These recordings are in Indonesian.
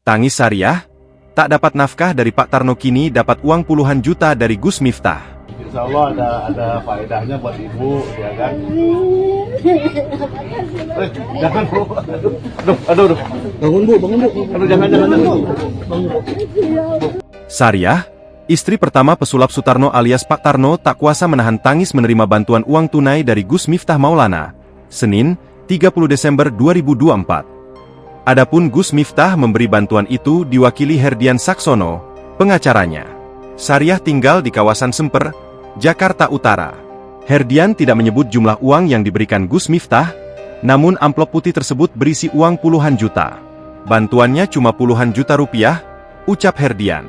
Tangis Sariah, tak dapat nafkah dari Pak Tarno kini dapat uang puluhan juta dari Gus Miftah. Insya Allah ada faedahnya buat ibu, ya kan? Jangan bu, aduh. Bangun bu. Aduh jangan. Sariah, istri pertama pesulap Sutarno alias Pak Tarno tak kuasa menahan tangis menerima bantuan uang tunai dari Gus Miftah Maulana, Senin, 30 Desember 2024. Adapun Gus Miftah memberi bantuan itu diwakili Herdian Saksono, pengacaranya. Sariah tinggal di kawasan Semper, Jakarta Utara. Herdian tidak menyebut jumlah uang yang diberikan Gus Miftah, namun amplop putih tersebut berisi uang puluhan juta. Bantuannya cuma puluhan juta rupiah, ucap Herdian.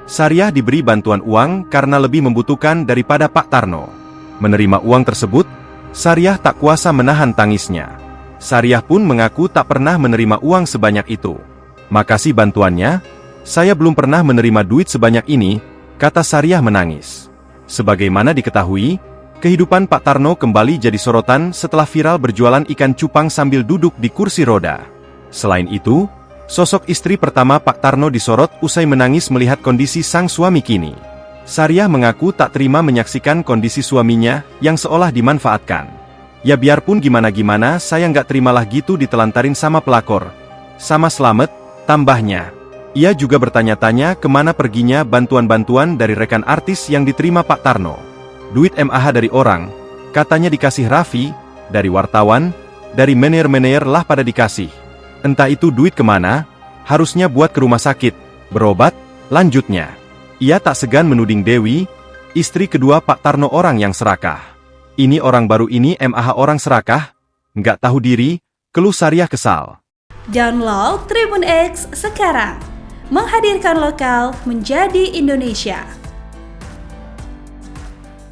Sariah diberi bantuan uang karena lebih membutuhkan daripada Pak Tarno. Menerima uang tersebut, Sariah tak kuasa menahan tangisnya. Sariah pun mengaku tak pernah menerima uang sebanyak itu. Makasih bantuannya, saya belum pernah menerima duit sebanyak ini, kata Sariah menangis. Sebagaimana diketahui, kehidupan Pak Tarno kembali jadi sorotan setelah viral berjualan ikan cupang sambil duduk di kursi roda. Selain itu, sosok istri pertama Pak Tarno disorot usai menangis melihat kondisi sang suami kini. Sariah mengaku tak terima menyaksikan kondisi suaminya yang seolah dimanfaatkan. Ya biarpun gimana-gimana saya nggak terimalah gitu ditelantarin sama pelakor. Sama selamat, tambahnya. Ia juga bertanya-tanya kemana perginya bantuan-bantuan dari rekan artis yang diterima Pak Tarno. Duit MAH dari orang, katanya dikasih Raffi, dari wartawan, dari manajer lah pada dikasih. Entah itu duit kemana, harusnya buat ke rumah sakit, berobat, lanjutnya. Ia tak segan menuding Dewi, istri kedua Pak Tarno orang yang serakah. Ini orang baru ini MAH orang serakah, nggak tahu diri, keluh Sariah kesal. Download Tribun X sekarang, menghadirkan lokal menjadi Indonesia.